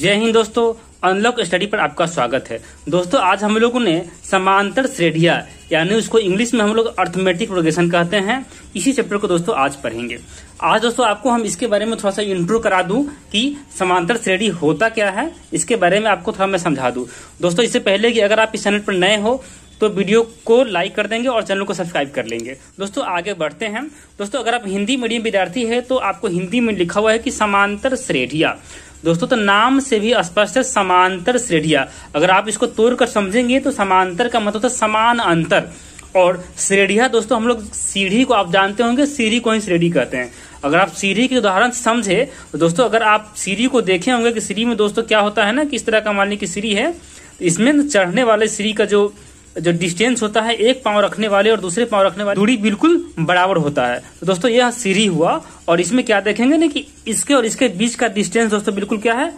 जय हिंद दोस्तों, unlock study पर आपका स्वागत है। दोस्तों आज हम लोगों ने समांतर श्रेणियां यानी उसको इंग्लिश में हम लोग अर्थमेटिक प्रोग्रेशन कहते हैं, इसी चैप्टर को दोस्तों आज पढ़ेंगे। आज दोस्तों आपको हम इसके बारे में थोड़ा सा इंट्रो करा दूं कि समांतर श्रेणी होता क्या है, इसके बारे में आपको थोड़ा मैं समझा दूं। दोस्तों इससे पहले कि अगर आप इस चैनल पर नए हो तो वीडियो को लाइक कर देंगे और चैनल को सब्सक्राइब कर लेंगे। दोस्तों आगे बढ़ते हैं। दोस्तों अगर आप हिंदी मीडियम विद्यार्थी है तो आपको हिंदी में लिखा हुआ है कि समांतर श्रेणियां। दोस्तों तो नाम से भी स्पष्ट है समांतर श्रेणियां। अगर आप इसको तोड़कर समझेंगे तो समांतर का मतलब होता है समान अंतर, और श्रेणियां दोस्तों हम लोग सीढ़ी को आप जानते होंगे, सीढ़ी को ही श्रेणी कहते हैं। अगर आप सीढ़ी के उदाहरण समझे तो दोस्तों अगर आप सीढ़ी को देखे होंगे कि सीढ़ी में दोस्तों क्या होता है ना, किस तरह का मान ली की सीढ़ी है, तो इसमें चढ़ने वाले सीढ़ी का जो डिस्टेंस होता है, एक पांव रखने वाले और दूसरे पांव रखने वाले दूरी बिल्कुल बराबर होता है। तो दोस्तों यह सीढ़ी हुआ, और इसमें क्या देखेंगे ना कि इसके और इसके बीच का डिस्टेंस दोस्तों बिल्कुल क्या है,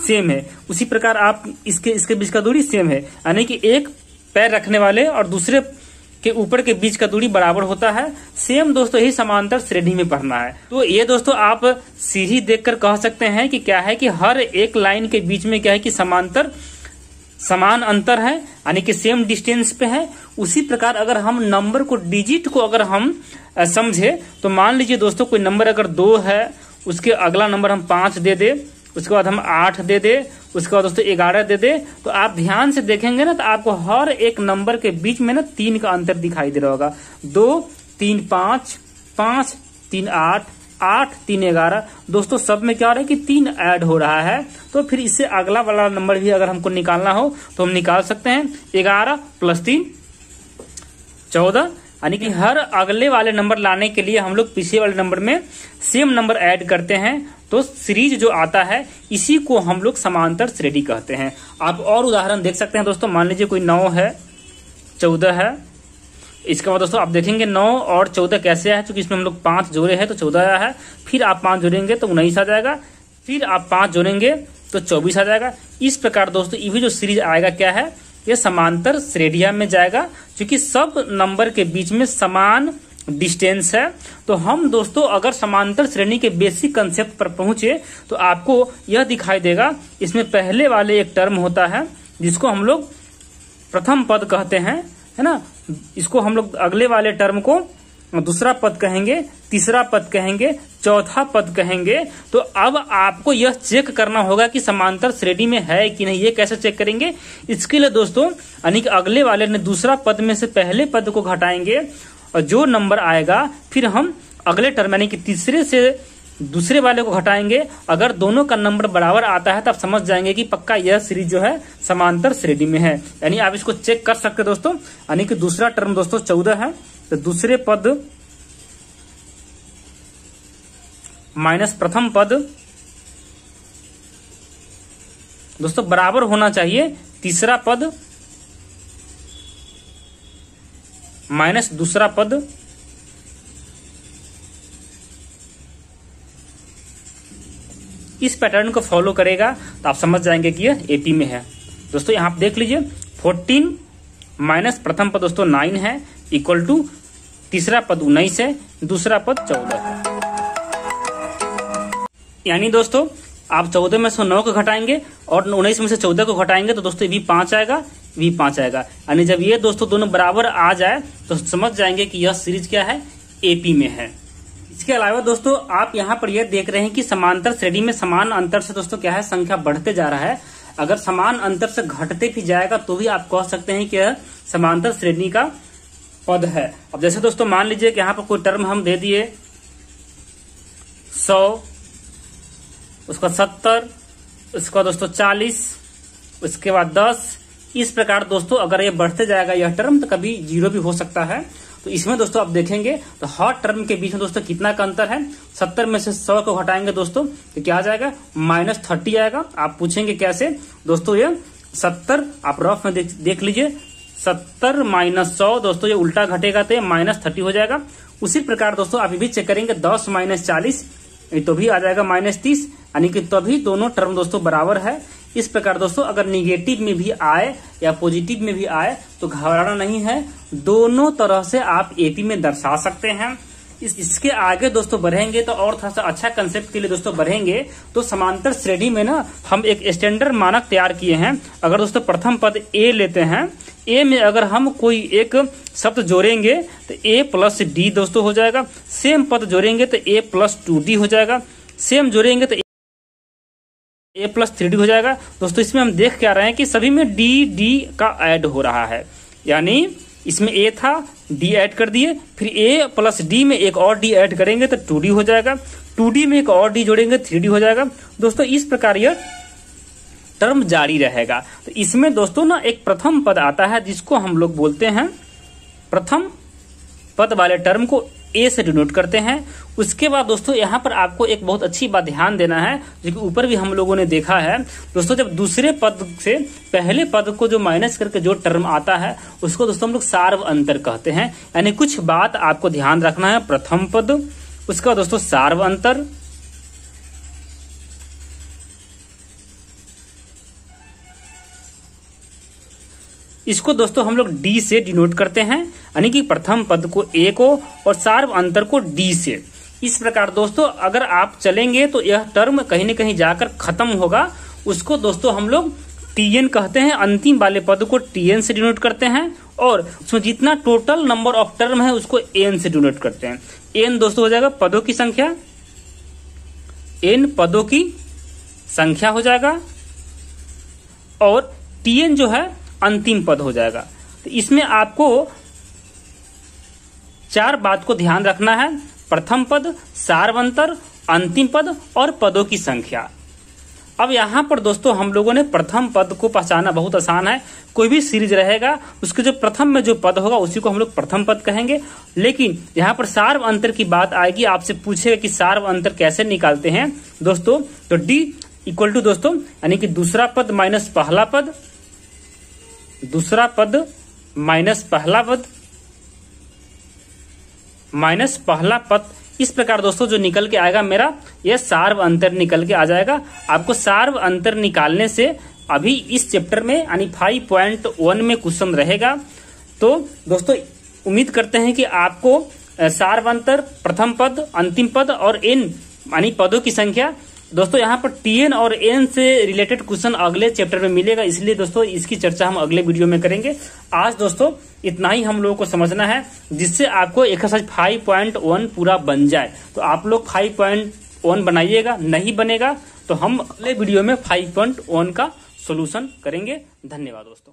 सेम है। उसी प्रकार आप इसके बीच का दूरी सेम है, यानी कि एक पैर रखने वाले और दूसरे के ऊपर के बीच का दूरी बराबर होता है। सेम दोस्तों यही समांतर श्रेणी में पढ़ना है। तो ये दोस्तों आप सीढ़ी देखकर कह सकते हैं कि क्या है कि हर एक लाइन के बीच में क्या है कि समान अंतर है, यानी कि सेम डिस्टेंस पे है। उसी प्रकार अगर हम नंबर को, डिजिट को अगर हम समझे तो मान लीजिए दोस्तों कोई नंबर अगर 2 है, उसके अगला नंबर हम 5 दे दे, उसके बाद हम 8 दे दे, उसके बाद दोस्तों 11 दे दे, तो आप ध्यान से देखेंगे ना तो आपको हर एक नंबर के बीच में ना 3 का अंतर दिखाई दे रहा होगा। 2 3 5, 5 3 8, 8 3 11। दोस्तों सब में क्या हो रहा है कि 3 ऐड हो रहा है। तो फिर इससे अगला वाला नंबर भी अगर हमको निकालना हो तो हम निकाल सकते हैं। 11 + 3 14, यानी कि हर अगले वाले नंबर लाने के लिए हम लोग पीछे वाले नंबर में सेम नंबर ऐड करते हैं, तो सीरीज जो आता है इसी को हम लोग समांतर श्रेणी कहते हैं। आप और उदाहरण देख सकते हैं दोस्तों। मान लीजिए कोई 9 है, 14 है, इसके बाद दोस्तों आप देखेंगे 9 और 14 कैसे आया, क्योंकि इसमें हम लोग 5 जोड़े हैं तो 14 आया है। फिर आप 5 जोड़ेंगे तो 19 आ जाएगा, फिर आप 5 जोड़ेंगे तो 24 आ जाएगा। इस प्रकार दोस्तों ये भी जो सीरीज आएगा क्या है, ये समांतर श्रेणियां में जाएगा, क्योंकि सब नंबर के बीच में समान डिस्टेंस है। तो हम दोस्तों अगर समांतर श्रेणी के बेसिक कंसेप्ट पर पहुंचे तो आपको यह दिखाई देगा। इसमें पहले वाले एक टर्म होता है जिसको हम लोग प्रथम पद कहते हैं, है ना। इसको हम लोग अगले वाले टर्म को दूसरा पद कहेंगे, तीसरा पद कहेंगे, चौथा पद कहेंगे। तो अब आपको यह चेक करना होगा कि समांतर श्रेणी में है कि नहीं। ये कैसे चेक करेंगे, इसके लिए दोस्तों यानी कि अगले वाले ने दूसरा पद में से पहले पद को घटाएंगे और जो नंबर आएगा फिर हम अगले टर्म यानी कि तीसरे से दूसरे वाले को घटाएंगे। अगर दोनों का नंबर बराबर आता है तब समझ जाएंगे कि पक्का यह सीरीज जो है समांतर श्रेणी में है। यानी आप इसको चेक कर सकते हैं दोस्तों। यानी कि दूसरा टर्म दोस्तों 14 है, तो दूसरे पद माइनस प्रथम पद दोस्तों बराबर होना चाहिए तीसरा पद माइनस दूसरा पद। इस पैटर्न को फॉलो करेगा तो आप समझ जाएंगे कि यह एपी में है। दोस्तों यहां आप देख लीजिए 14 माइनस प्रथम पद दोस्तों 9 है, इक्वल टू तीसरा पद 19 है, दूसरा पद 14 है। यानी दोस्तों आप 14 में से 9 को घटाएंगे और 19 में से 14 को घटाएंगे तो दोस्तों भी 5 आएगा, भी 5 आएगा। यानी जब ये दोस्तों दोनों बराबर आ जाए तो समझ जाएंगे कि यह सीरीज क्या है, एपी में है। इसके अलावा दोस्तों आप यहाँ पर यह देख रहे हैं कि समांतर श्रेणी में समान अंतर से दोस्तों क्या है, संख्या बढ़ते जा रहा है। अगर समान अंतर से घटते भी जाएगा तो भी आप कह सकते हैं कि यह समांतर श्रेणी का पद है। अब जैसे दोस्तों मान लीजिए कि यहाँ पर कोई टर्म हम दे दिए 100, उसका 70, उसका दोस्तों 40, उसके बाद 10। इस प्रकार दोस्तों अगर ये बढ़ते जाएगा यह टर्म तो कभी 0 भी हो सकता है। तो इसमें दोस्तों आप देखेंगे तो हर टर्म के बीच में दोस्तों कितना का अंतर है। 70 में से 100 को घटाएंगे दोस्तों तो क्या आ जाएगा, -30 आएगा। आप पूछेंगे कैसे, दोस्तों ये 70 आप रफ में देख लीजिए, 70 - 100 दोस्तों ये उल्टा घटेगा तो ये -30 हो जाएगा। उसी प्रकार दोस्तों आप ये भी चेक करेंगे 10 - 40 तो भी आ जाएगा -30, यानी कि तभी दोनों टर्म दोस्तों बराबर है। इस प्रकार दोस्तों अगर निगेटिव में भी आए या पॉजिटिव में भी आए तो घबराना नहीं है, दोनों तरह से आप एपी में दर्शा सकते हैं। इसके आगे दोस्तों बढ़ेंगे तो और थोड़ा सा अच्छा कंसेप्ट के लिए दोस्तों बढ़ेंगे तो समांतर श्रेणी में ना हम एक स्टैंडर्ड मानक तैयार किए हैं। अगर दोस्तों प्रथम पद ए लेते हैं, ए में अगर हम कोई एक शब्द जोड़ेंगे तो ए प्लस डी दोस्तों हो जाएगा। सेम पद जोड़ेंगे तो ए प्लस 2d हो जाएगा। सेम जोड़ेंगे तो ए प्लस 3d हो जाएगा। दोस्तों इसमें हम देख क्या रहे हैं कि सभी में डी डी का ऐड हो रहा है, यानी इसमें ए था, डी ऐड कर दिए, फिर ए प्लस डी में एक और डी ऐड करेंगे तो 2d हो जाएगा। 2d में एक और डी जोड़ेंगे 3d हो जाएगा। दोस्तों इस प्रकार यह टर्म जारी रहेगा। तो इसमें दोस्तों ना एक प्रथम पद आता है जिसको हम लोग बोलते हैं, प्रथम पद वाले टर्म को ए से डिनोट करते हैं। उसके बाद दोस्तों यहाँ पर आपको एक बहुत अच्छी बात ध्यान देना है, जो कि ऊपर भी हम लोगों ने देखा है। दोस्तों जब दूसरे पद से पहले पद को जो माइनस करके जो टर्म आता है उसको दोस्तों हम लोग सार्व अंतर कहते हैं। यानी कुछ बात आपको ध्यान रखना है। प्रथम पद, उसका दोस्तों सार्व अंतर, इसको दोस्तों हम लोग डी से डिनोट करते हैं, यानी कि प्रथम पद को ए को और सार्व अंतर को डी से। इस प्रकार दोस्तों अगर आप चलेंगे तो यह टर्म कहीं न कहीं जाकर खत्म होगा। उसको दोस्तों हम लोग टीएन कहते हैं। अंतिम वाले पद को टीएन से डिनोट करते हैं और उसमें जितना टोटल नंबर ऑफ टर्म है उसको एन से डिनोट करते हैं। एन दोस्तों हो जाएगा पदों की संख्या, एन पदों की संख्या हो जाएगा और टीएन जो है अंतिम पद हो जाएगा। तो इसमें आपको 4 बात को ध्यान रखना है। प्रथम पद, सार्व अंतर, अंतिम पद और पदों की संख्या। अब यहाँ पर दोस्तों हम लोगों ने प्रथम पद को पहचाना बहुत आसान है। कोई भी सीरीज रहेगा उसके जो प्रथम में जो पद होगा उसी को हम लोग प्रथम पद कहेंगे। लेकिन यहाँ पर सार्व अंतर की बात आएगी, आपसे पूछेगा कि सार्व अंतर कैसे निकालते हैं दोस्तों। तो डी इक्वल टू दोस्तों यानी कि दूसरा पद माइनस पहला पद, दूसरा पद माइनस पहला पद, माइनस पहला पद। इस प्रकार दोस्तों जो निकल के आएगा मेरा यह सार्व अंतर निकल के आ जाएगा। आपको सार्व अंतर निकालने से अभी इस चैप्टर में यानी 5.1 में क्वेश्चन रहेगा। तो दोस्तों उम्मीद करते हैं कि आपको सार्व अंतर, प्रथम पद, अंतिम पद और एन यानी पदों की संख्या, दोस्तों यहाँ पर टीएन और एन से रिलेटेड क्वेश्चन अगले चैप्टर में मिलेगा, इसलिए दोस्तों इसकी चर्चा हम अगले वीडियो में करेंगे। आज दोस्तों इतना ही हम लोगों को समझना है जिससे आपको एक्सरसाइज 5.1 पूरा बन जाए। तो आप लोग 5.1 बनाइएगा, नहीं बनेगा तो हम अगले वीडियो में 5.1 का सोल्यूशन करेंगे। धन्यवाद दोस्तों।